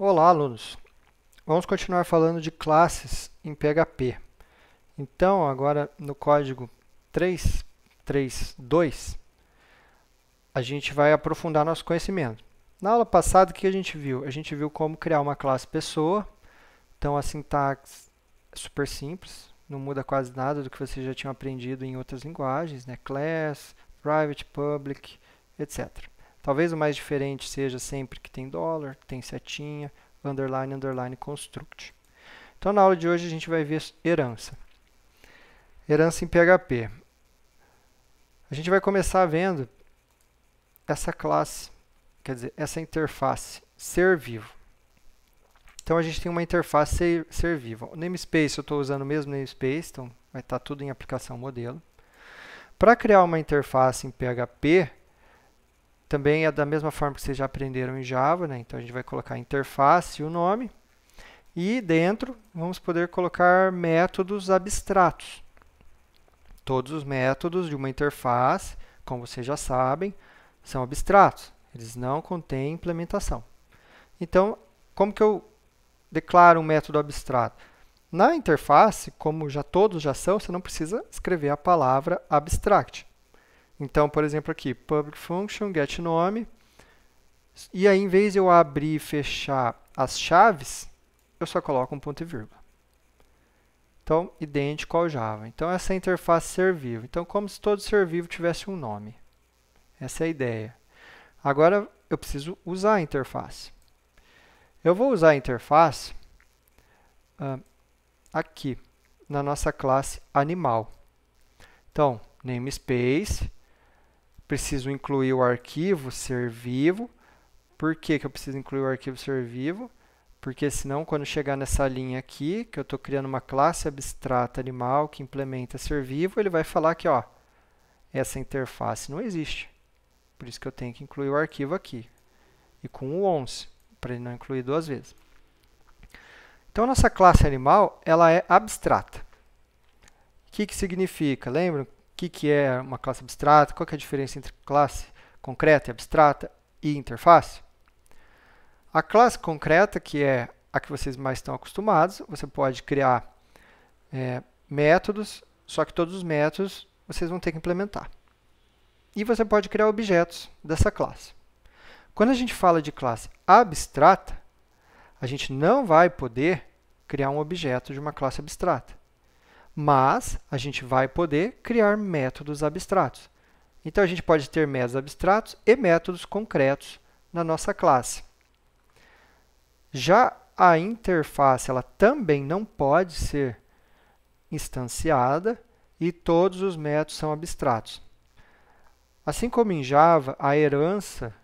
Olá, alunos! Vamos continuar falando de classes em PHP. Então, agora no código 3.3.2, a gente vai aprofundar nosso conhecimento. Na aula passada, o que a gente viu? A gente viu como criar uma classe pessoa. Então, a sintaxe é super simples, não muda quase nada do que você já tinha aprendido em outras linguagens, né? Class, private, public, etc. Talvez o mais diferente seja sempre que tem dólar, tem setinha, underline, underline, construct. Então, na aula de hoje, a gente vai ver herança. Herança em PHP. A gente vai começar vendo essa classe, quer dizer, essa interface ser vivo. Então, a gente tem uma interface ser vivo. O namespace, eu estou usando o mesmo namespace, então vai estar tudo em aplicação modelo. Para criar uma interface em PHP, também é da mesma forma que vocês já aprenderam em Java, né? Então, a gente vai colocar interface e o nome. E dentro, vamos poder colocar métodos abstratos. Todos os métodos de uma interface, como vocês já sabem, são abstratos. Eles não contêm implementação. Então, como que eu declaro um método abstrato? Na interface, como todos já são, você não precisa escrever a palavra abstract. Então, por exemplo, aqui, public function, getNome, e aí, em vez de eu abrir e fechar as chaves, eu só coloco um ponto e vírgula. Então, idêntico ao Java. Então, essa é a interface ser vivo. Então, como se todo ser vivo tivesse um nome. Essa é a ideia. Agora, eu preciso usar a interface. Eu vou usar a interface aqui, na nossa classe animal. Então, namespace, preciso incluir o arquivo ser vivo. Por que que eu preciso incluir o arquivo ser vivo? Porque senão, quando chegar nessa linha aqui, que eu estou criando uma classe abstrata animal que implementa ser vivo, ele vai falar que ó, essa interface não existe. Por isso que eu tenho que incluir o arquivo aqui. E com o once, para ele não incluir duas vezes. Então, nossa classe animal, ela é abstrata. O que que significa? Lembram o que é uma classe abstrata? Qual que é a diferença entre classe concreta e abstrata e interface? A classe concreta, que é a que vocês mais estão acostumados, você pode criar métodos, só que todos os métodos vocês vão ter que implementar. E você pode criar objetos dessa classe. Quando a gente fala de classe abstrata, a gente não vai poder criar um objeto de uma classe abstrata. Mas a gente vai poder criar métodos abstratos. Então, a gente pode ter métodos abstratos e métodos concretos na nossa classe. Já a interface, ela também não pode ser instanciada e todos os métodos são abstratos. Assim como em Java, a herança,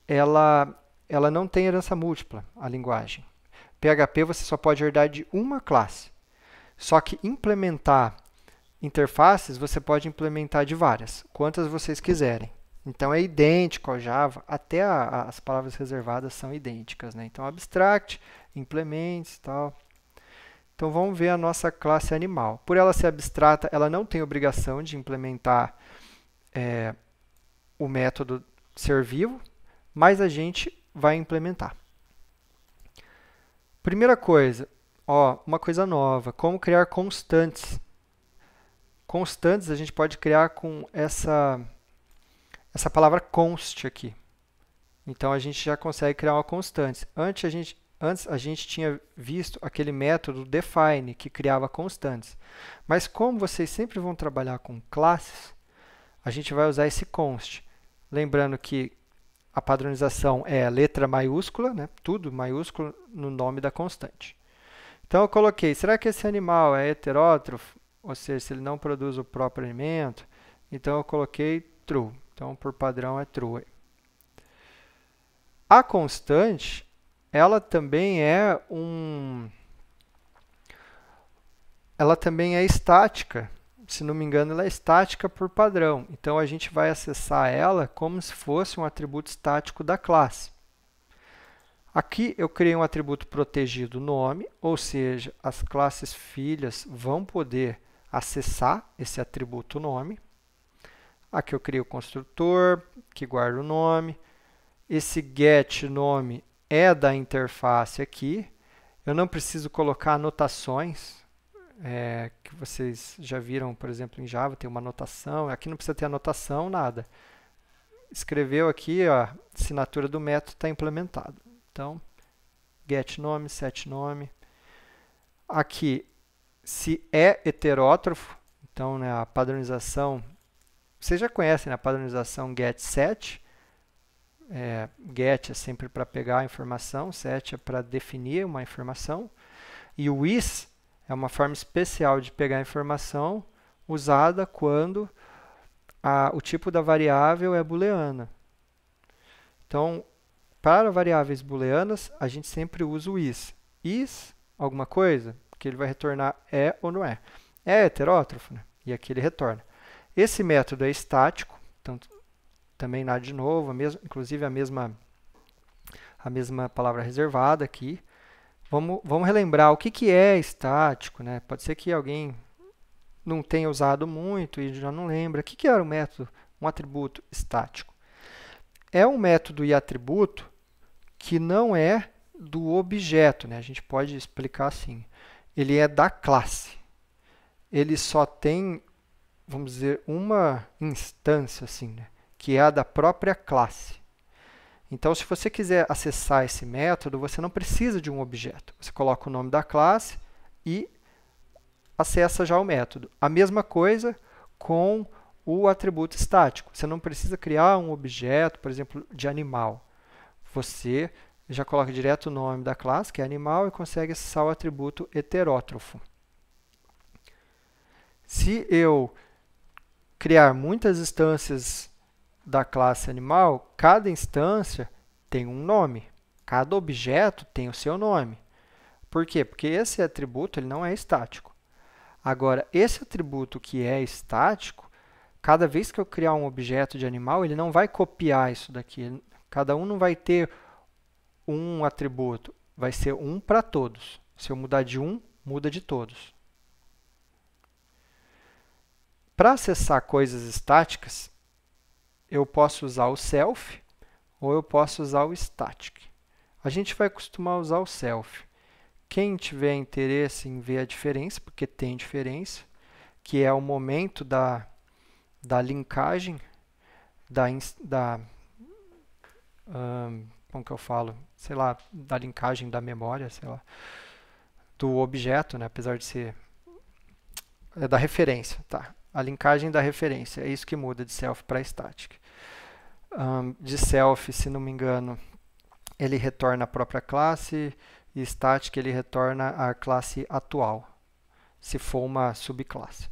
ela não tem herança múltipla, a linguagem. PHP você só pode herdar de uma classe. Só que implementar interfaces, você pode implementar de várias, quantas vocês quiserem. Então, é idêntico ao Java, até as palavras reservadas são idênticas, né? Então, abstract, implements, tal. Então, vamos ver a nossa classe animal. Por ela ser abstrata, ela não tem obrigação de implementar o método ser vivo, mas a gente vai implementar. Primeira coisa, uma coisa nova, como criar constantes. Constantes a gente pode criar com essa palavra const aqui. Então, a gente já consegue criar uma constante. Antes a gente tinha visto aquele método define, que criava constantes. Mas como vocês sempre vão trabalhar com classes, a gente vai usar esse const. Lembrando que a padronização é letra maiúscula, né? Tudo maiúsculo no nome da constante. Então, eu coloquei, será que esse animal é heterótrofo? Ou seja, se ele não produz o próprio alimento? Então, eu coloquei true. Então, por padrão, é true. A constante, ela também é estática. Se não me engano, ela é estática por padrão. Então, a gente vai acessar ela como se fosse um atributo estático da classe. Aqui, eu criei um atributo protegido nome, ou seja, as classes filhas vão poder acessar esse atributo nome. Aqui eu criei o construtor, que guarda o nome. Esse getNome é da interface aqui. Eu não preciso colocar anotações, que vocês já viram, por exemplo, em Java, tem uma anotação. Aqui não precisa ter anotação, nada. Escreveu aqui, ó, a assinatura do método está implementado. Então, get nome, set nome. Aqui, se é heterótrofo, então, né, a padronização, vocês já conhecem, né, a padronização get set. Get é sempre para pegar a informação, set é para definir uma informação. E o is é uma forma especial de pegar a informação usada quando o tipo da variável é booleana. Então, para variáveis booleanas, a gente sempre usa o is. Is, alguma coisa, que ele vai retornar é ou não é. É heterótrofo, né? E aqui ele retorna. Esse método é estático, então também nada de novo, inclusive a mesma palavra reservada aqui. Vamos relembrar o que é estático, né? Pode ser que alguém não tenha usado muito e já não lembra. O que era um método, um atributo estático? É um método e atributo que não é do objeto, né? A gente pode explicar assim. Ele é da classe. Ele só tem, vamos dizer, uma instância, assim, né? Que é a da própria classe. Então, se você quiser acessar esse método, você não precisa de um objeto. Você coloca o nome da classe e acessa já o método. A mesma coisa com o atributo estático. Você não precisa criar um objeto, por exemplo, de animal. Você já coloca direto o nome da classe, que é animal, e consegue acessar o atributo heterótrofo. Se eu criar muitas instâncias da classe animal, cada instância tem um nome. Cada objeto tem o seu nome. Por quê? Porque esse atributo ele não é estático. Agora, esse atributo que é estático, cada vez que eu criar um objeto de animal, ele não vai copiar isso daqui. Cada um não vai ter um atributo. Vai ser um para todos. Se eu mudar de um, muda de todos. Para acessar coisas estáticas, eu posso usar o self ou eu posso usar o static. A gente vai costumar usar o self. Quem tiver interesse em ver a diferença, porque tem diferença, que é o momento da linkagem, como que eu falo? Sei lá, da linkagem da memória, sei lá, do objeto, né? Apesar de ser da referência, tá? A linkagem da referência, é isso que muda de self para static. De self, se não me engano, ele retorna a própria classe, e static ele retorna a classe atual, se for uma subclasse.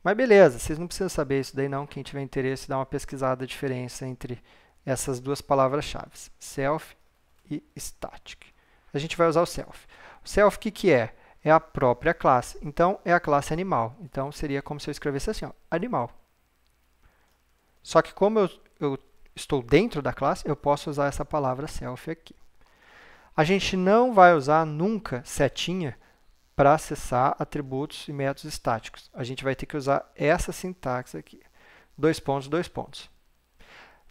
Mas beleza, vocês não precisam saber isso daí não. Quem tiver interesse, dá uma pesquisada a diferença entre essas duas palavras-chave, self e static. A gente vai usar o self. O self, o que é? É a própria classe. Então, é a classe animal. Então, seria como se eu escrevesse assim, ó, animal. Só que como eu estou dentro da classe, eu posso usar essa palavra self aqui. A gente não vai usar nunca setinha para acessar atributos e métodos estáticos. A gente vai ter que usar essa sintaxe aqui. Dois pontos, dois pontos.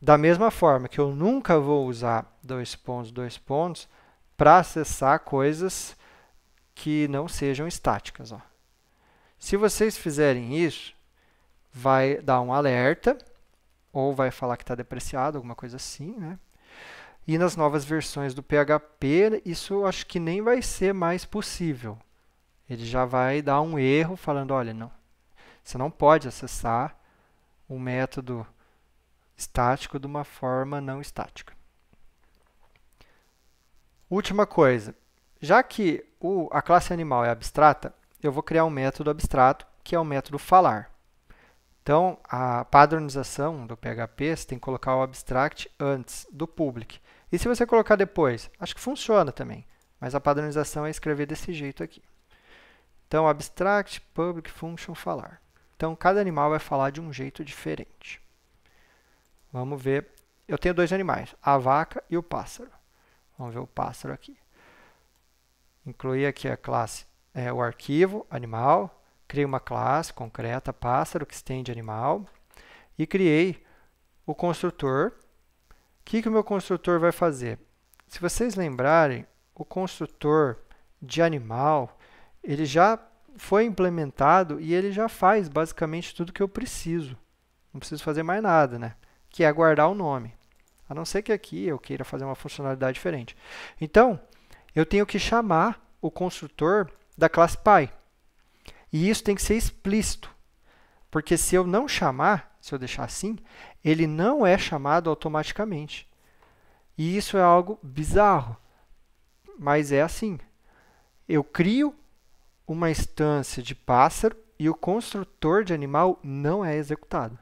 Da mesma forma que eu nunca vou usar dois pontos, para acessar coisas que não sejam estáticas. Ó. Se vocês fizerem isso, vai dar um alerta, ou vai falar que está depreciado, alguma coisa assim, né? E nas novas versões do PHP, isso acho que nem vai ser mais possível. Ele já vai dar um erro falando, olha, não, você não pode acessar um método estático de uma forma não estática. Última coisa, já que a classe animal é abstrata, eu vou criar um método abstrato, que é o método falar. Então, a padronização do PHP, você tem que colocar o abstract antes do public. E se você colocar depois? Acho que funciona também, mas a padronização é escrever desse jeito aqui. Então, abstract, public, function, falar. Então, cada animal vai falar de um jeito diferente. Vamos ver. Eu tenho dois animais, a vaca e o pássaro. Vamos ver o pássaro aqui. Incluí aqui a classe, o arquivo, animal. Criei uma classe concreta, pássaro, que estende animal. E criei o construtor. O que o meu construtor vai fazer? se vocês lembrarem, o construtor de animal, ele já foi implementado e ele já faz basicamente tudo que eu preciso. Não preciso fazer mais nada, né? Que é guardar o nome. A não ser que aqui eu queira fazer uma funcionalidade diferente. Então, eu tenho que chamar o construtor da classe Pi. E isso tem que ser explícito. Porque se eu não chamar, se eu deixar assim, ele não é chamado automaticamente. E isso é algo bizarro. Mas é assim. Eu crio uma instância de pássaro e o construtor de animal não é executado.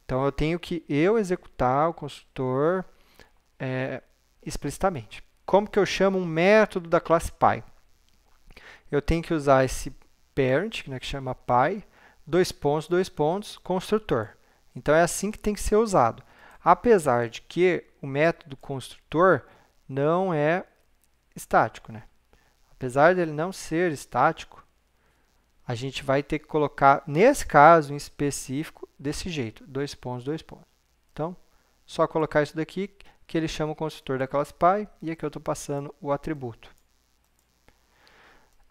Então, eu tenho que executar o construtor explicitamente. Como que eu chamo um método da classe Pi? Eu tenho que usar esse parent, né, que chama Pi, dois pontos, construtor. Então, é assim que tem que ser usado. Apesar de que o método construtor não é estático, né? Apesar dele não ser estático, a gente vai ter que colocar, nesse caso em específico, desse jeito, dois pontos. Então, só colocar isso daqui, que ele chama o construtor da classe Pi, e aqui eu estou passando o atributo.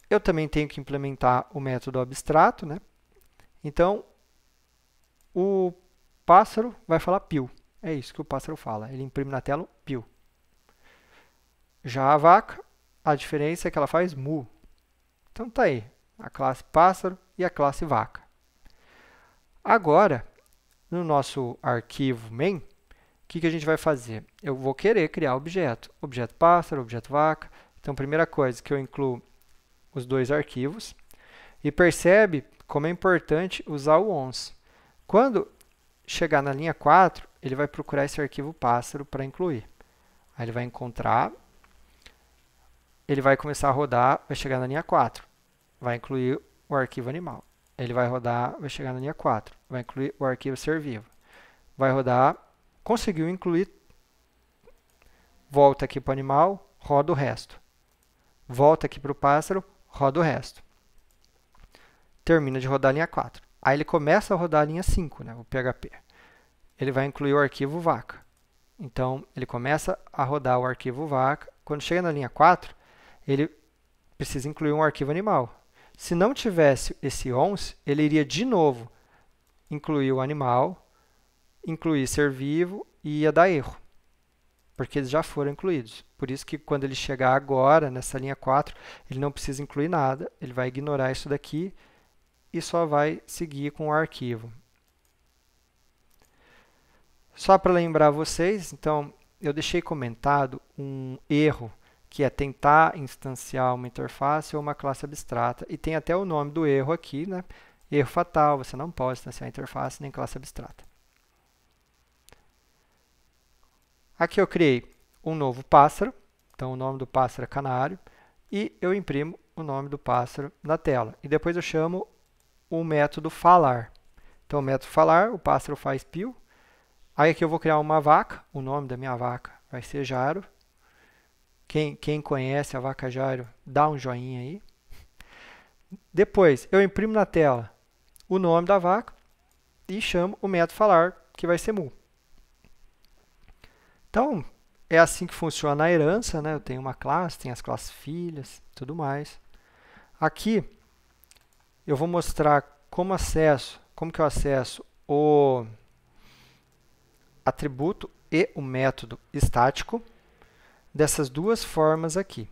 Eu também tenho que implementar o método abstrato, né? Então, o pássaro vai falar pio. É isso que o pássaro fala. Ele imprime na tela pio. Já a vaca, a diferença é que ela faz mu. Então, tá aí a classe pássaro e a classe vaca. Agora, no nosso arquivo main, o que a gente vai fazer? Eu vou querer criar objeto pássaro, objeto vaca. Então, primeira coisa que eu incluo os dois arquivos. E percebe como é importante usar o once. Quando chegar na linha 4, ele vai procurar esse arquivo pássaro para incluir. Aí ele vai encontrar, ele vai começar a rodar, vai chegar na linha 4. Vai incluir o arquivo animal. Ele vai rodar, vai chegar na linha 4. Vai incluir o arquivo ser vivo. Vai rodar, conseguiu incluir, volta aqui para o animal, roda o resto. Volta aqui para o pássaro, roda o resto. Termina de rodar a linha 4. Aí ele começa a rodar a linha 5, né, o PHP. Ele vai incluir o arquivo vaca. Então, ele começa a rodar o arquivo vaca. Quando chega na linha 4, ele precisa incluir um arquivo animal. Se não tivesse esse once, ele iria de novo incluir o animal, incluir ser vivo e ia dar erro, porque eles já foram incluídos. Por isso que quando ele chegar agora, nessa linha 4, ele não precisa incluir nada, ele vai ignorar isso daqui e só vai seguir com o arquivo. Só para lembrar vocês, então, eu deixei comentado um erro que é tentar instanciar uma interface ou uma classe abstrata. E tem até o nome do erro aqui, né? Erro fatal, você não pode instanciar interface nem classe abstrata. Aqui eu criei um novo pássaro, então o nome do pássaro é canário, e eu imprimo o nome do pássaro na tela. E depois eu chamo o método falar. Então o método falar, o pássaro faz pio. Aí aqui eu vou criar uma vaca, o nome da minha vaca vai ser Jaro. Quem conhece a vaca Jaro, dá um joinha aí. Depois, eu imprimo na tela o nome da vaca e chamo o método falar, que vai ser mu. Então, é assim que funciona a herança, né? Eu tenho uma classe, tem as classes filhas, tudo mais. Aqui, eu vou mostrar como que eu acesso o atributo e o método estático dessas duas formas aqui.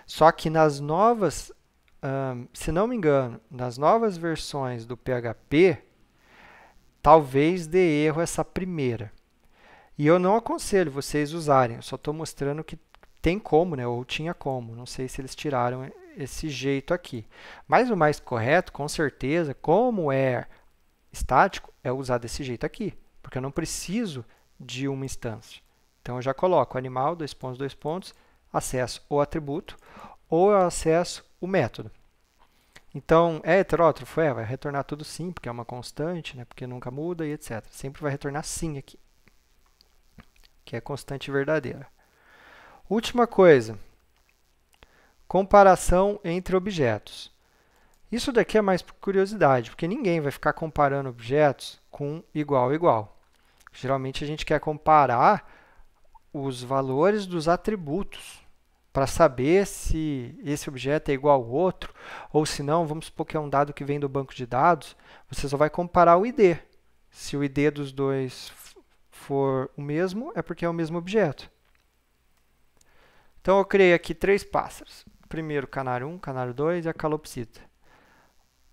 Só que nas novas, se não me engano, nas novas versões do PHP, talvez dê erro essa primeira. E eu não aconselho vocês usarem, eu só estou mostrando que tem como, né? Ou tinha como. Não sei se eles tiraram esse jeito aqui. Mas o mais correto, com certeza, como é estático, é usar desse jeito aqui. Porque eu não preciso de uma instância. Então, eu já coloco animal, dois pontos, acesso o atributo, ou eu acesso o método. Então, é heterótrofo? Vai retornar tudo sim, porque é uma constante, né? Porque nunca muda e etc. Sempre vai retornar sim aqui, que é constante verdadeira. Última coisa, comparação entre objetos. Isso daqui é mais por curiosidade, porque ninguém vai ficar comparando objetos com igual. Geralmente a gente quer comparar os valores dos atributos para saber se esse objeto é igual ao outro, ou se não, vamos supor que é um dado que vem do banco de dados, você só vai comparar o ID. Se o ID dos dois for o mesmo, é porque é o mesmo objeto. Então, eu criei aqui 3 pássaros. Primeiro, canário 1, canário 2 e a calopsita.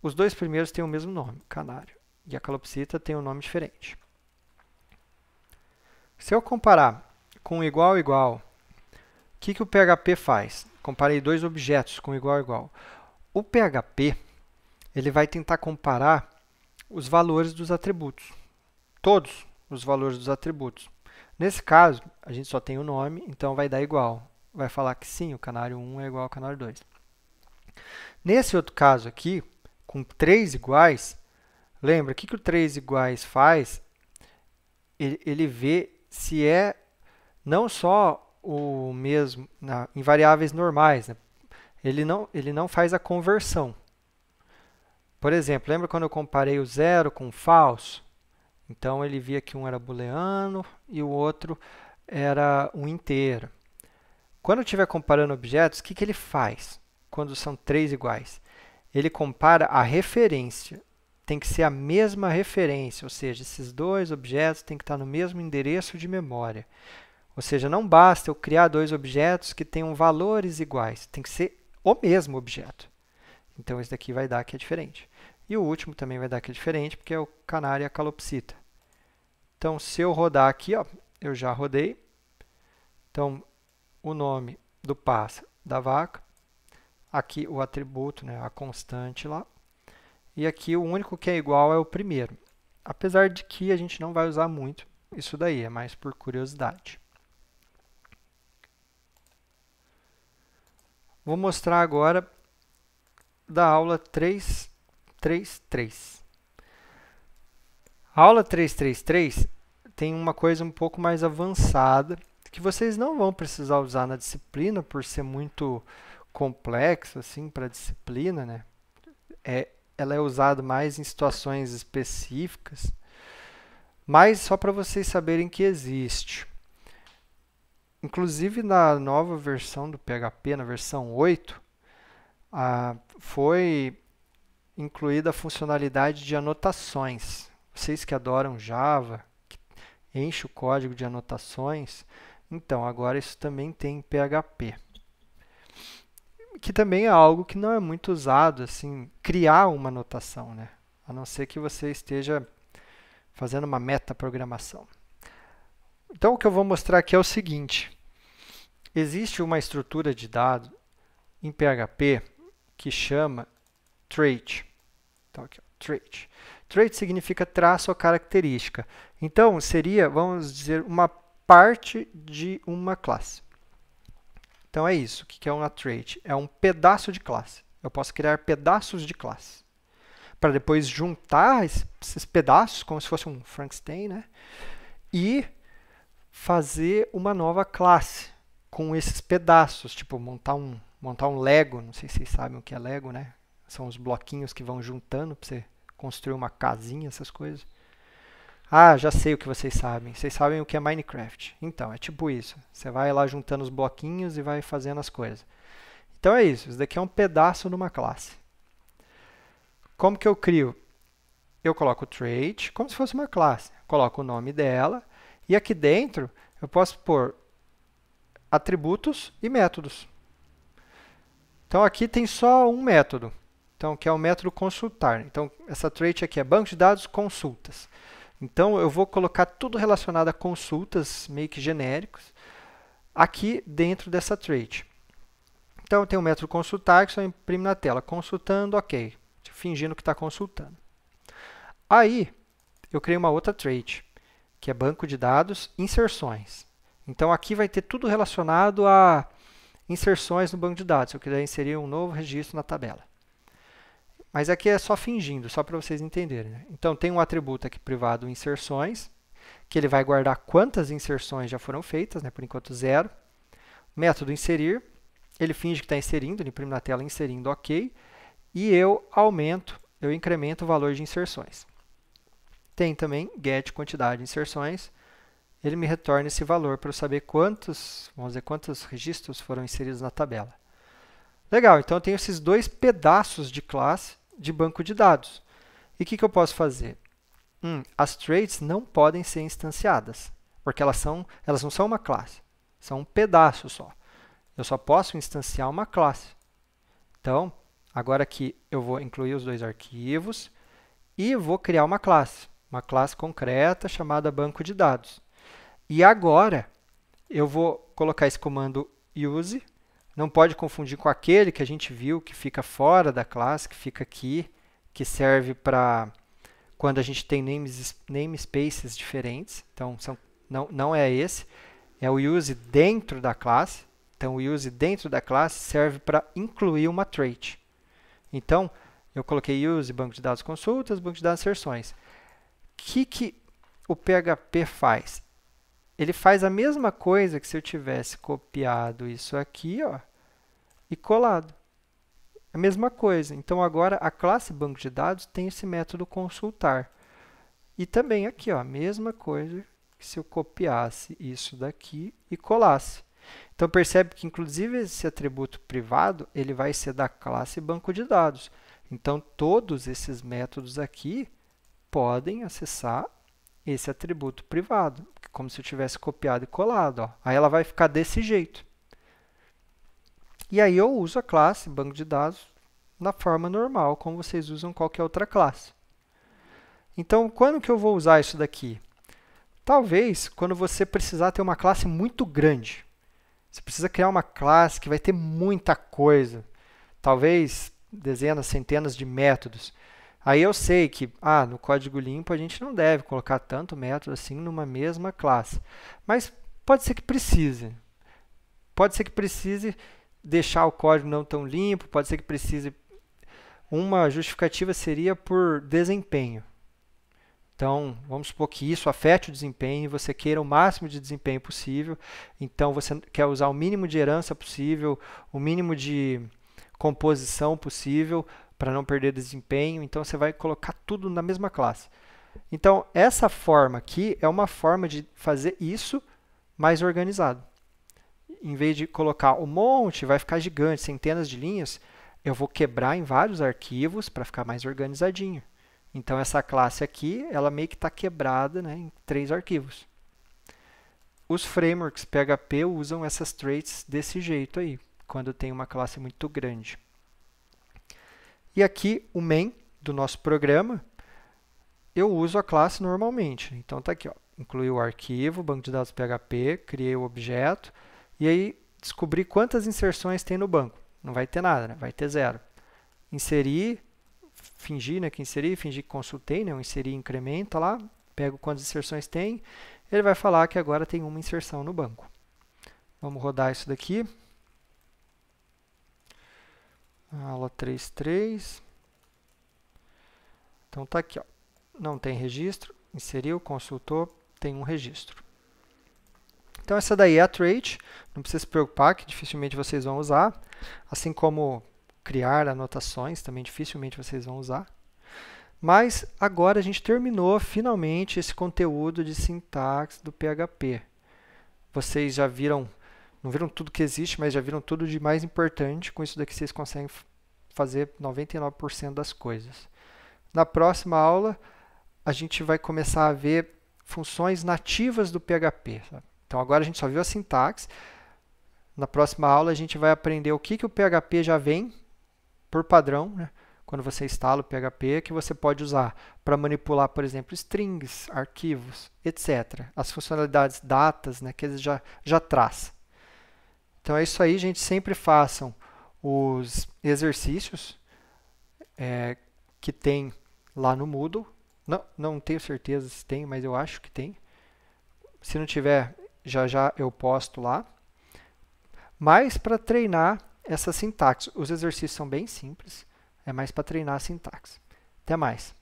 Os dois primeiros têm o mesmo nome, canário, e a calopsita tem um nome diferente. Se eu comparar com igual igual, o que o PHP faz? Comparei 2 objetos com igual igual. O PHP ele vai tentar comparar os valores dos atributos. Todos os valores dos atributos. Nesse caso, a gente só tem o nome, então vai dar igual. Vai falar que sim, o canário 1 é igual ao canário 2. Nesse outro caso aqui, com 3 iguais, lembra, o que o 3 iguais faz? Ele vê se é não só o mesmo em variáveis normais, né? Ele não faz a conversão. Por exemplo, lembra quando eu comparei o zero com o falso? Então, ele via que um era booleano e o outro era um inteiro. Quando eu estiver comparando objetos, o que ele faz quando são 3 iguais? Ele compara a referência. Tem que ser a mesma referência, ou seja, esses dois objetos têm que estar no mesmo endereço de memória. Ou seja, não basta eu criar 2 objetos que tenham valores iguais, tem que ser o mesmo objeto. Então, esse daqui vai dar que é diferente. E o último também vai dar que é diferente, porque é o canário e a calopsita. Então, se eu rodar aqui, ó, eu já rodei. Então, o nome do pássaro, da vaca. Aqui o atributo, né, a constante lá. E aqui o único que é igual é o primeiro. Apesar de que a gente não vai usar muito isso daí, é mais por curiosidade. Vou mostrar agora da aula 333. A aula 333 tem uma coisa um pouco mais avançada, que vocês não vão precisar usar na disciplina, por ser muito complexo assim, para a disciplina, né? Ela é usada mais em situações específicas, mas só para vocês saberem que existe. Inclusive, na nova versão do PHP, na versão 8, foi incluída a funcionalidade de anotações. Vocês que adoram Java, que enchem o código de anotações, então agora isso também tem em PHP. Que também é algo que não é muito usado, assim, criar uma anotação, né? A não ser que você esteja fazendo uma metaprogramação. Então, o que eu vou mostrar aqui é o seguinte. Existe uma estrutura de dados em PHP que chama trait. Então, aqui, ó, trait. Trait significa traço ou característica. Então, seria, vamos dizer, uma parte de uma classe. Então, é isso. O que é uma trait? É um pedaço de classe. Eu posso criar pedaços de classe. Para depois juntar esses pedaços, como se fosse um Frankenstein, né? E fazer uma nova classe com esses pedaços. Tipo, montar um Lego. Não sei se vocês sabem o que é Lego, né? São os bloquinhos que vão juntando para você construir uma casinha, essas coisas. Ah, já sei o que vocês sabem. Vocês sabem o que é Minecraft. Então, é tipo isso. Você vai lá juntando os bloquinhos e vai fazendo as coisas. Então, é isso. Isso daqui é um pedaço de uma classe. Como que eu crio? Eu coloco o trait como se fosse uma classe. Coloco o nome dela. E aqui dentro, eu posso pôr atributos e métodos. Então, aqui tem só um método. Então, que é o método consultar. Então, essa trait aqui é banco de dados consultas. Então, eu vou colocar tudo relacionado a consultas, meio que genéricos, aqui dentro dessa trait. Então, eu tenho o método consultar, que só imprime na tela. Consultando, ok. Fingindo que está consultando. Aí, eu criei uma outra trait, que é banco de dados, inserções. Então, aqui vai ter tudo relacionado a inserções no banco de dados. Se eu quiser inserir um novo registro na tabela. Mas aqui é só fingindo, só para vocês entenderem, né? Então, tem um atributo aqui privado, inserções, que ele vai guardar quantas inserções já foram feitas, né? Por enquanto, 0. Método inserir, ele finge que está inserindo, ele imprime na tela inserindo, ok. E eu incremento o valor de inserções. Tem também get quantidade de inserções, ele me retorna esse valor para eu saber quantos registros foram inseridos na tabela. Legal, então eu tenho esses dois pedaços de classe de banco de dados. E o que eu posso fazer? As traits não podem ser instanciadas, porque elas não são uma classe, são um pedaço só. Eu só posso instanciar uma classe. Então, agora aqui eu vou incluir os dois arquivos e vou criar uma classe concreta chamada banco de dados. E agora eu vou colocar esse comando use, não pode confundir com aquele que a gente viu que fica fora da classe, que fica aqui, que serve para quando a gente tem namespaces diferentes. Então, não é esse, é o use dentro da classe. Então, o use dentro da classe serve para incluir uma trait. Então, eu coloquei use, banco de dados consultas, banco de dados inserções. O que o PHP faz? Ele faz a mesma coisa que se eu tivesse copiado isso aqui, ó, e colado. A mesma coisa. Então, agora, a classe banco de dados tem esse método consultar. E também aqui, ó, a mesma coisa que se eu copiasse isso daqui e colasse. Então, percebe que, inclusive, esse atributo privado, ele vai ser da classe banco de dados. Então, todos esses métodos aqui podem acessar esse atributo privado, como se eu tivesse copiado e colado. Ó. Aí ela vai ficar desse jeito. E aí eu uso a classe banco de dados na forma normal, como vocês usam qualquer outra classe. Então, quando que eu vou usar isso daqui? Talvez quando você precisar ter uma classe muito grande. Você precisa criar uma classe que vai ter muita coisa. Talvez dezenas, centenas de métodos. Aí eu sei que no código limpo a gente não deve colocar tanto método assim numa mesma classe. Mas pode ser que precise. Pode ser que precise deixar o código não tão limpo, pode ser que precise. Uma justificativa seria por desempenho. Então, vamos supor que isso afete o desempenho, você queira o máximo de desempenho possível, então você quer usar o mínimo de herança possível, o mínimo de composição possível para não perder desempenho, então você vai colocar tudo na mesma classe. Então, essa forma aqui é uma forma de fazer isso mais organizado. Em vez de colocar um monte, vai ficar gigante, centenas de linhas, eu vou quebrar em vários arquivos para ficar mais organizadinho. Então, essa classe aqui, ela meio que está quebrada, né, em 3 arquivos. Os frameworks PHP usam essas traits desse jeito aí, quando tem uma classe muito grande. E aqui, o main do nosso programa, eu uso a classe normalmente. Então, está aqui, ó, incluí o arquivo, banco de dados PHP, criei o objeto, e aí descobri quantas inserções tem no banco. Não vai ter nada, né? Vai ter 0. Inserir, fingir, né, que inseri, fingir que consultei, né, eu inseri incrementa lá, pego quantas inserções tem, ele vai falar que agora tem uma inserção no banco. Vamos rodar isso daqui. Aula 3.3. Então tá aqui, ó. Não tem registro, inseriu, consultou, tem um registro. Então essa daí é a trait, não precisa se preocupar que dificilmente vocês vão usar, assim como criar anotações, também dificilmente vocês vão usar. Mas agora a gente terminou finalmente esse conteúdo de sintaxe do PHP. Vocês já viram, não viram tudo que existe, mas já viram tudo de mais importante. Com isso daqui vocês conseguem fazer 99% das coisas. Na próxima aula, a gente vai começar a ver funções nativas do PHP. Sabe? Então agora a gente só viu a sintaxe. Na próxima aula a gente vai aprender o que o PHP já vem por padrão, né? Quando você instala o PHP, que você pode usar para manipular, por exemplo, strings, arquivos, etc. As funcionalidades datas, né, que eles já traz. Então é isso aí, gente. Sempre façam os exercícios que tem lá no Moodle. Não tenho certeza se tem, mas eu acho que tem. Se não tiver, já eu posto lá. Mas para treinar essa sintaxe, os exercícios são bem simples, é mais para treinar a sintaxe. Até mais!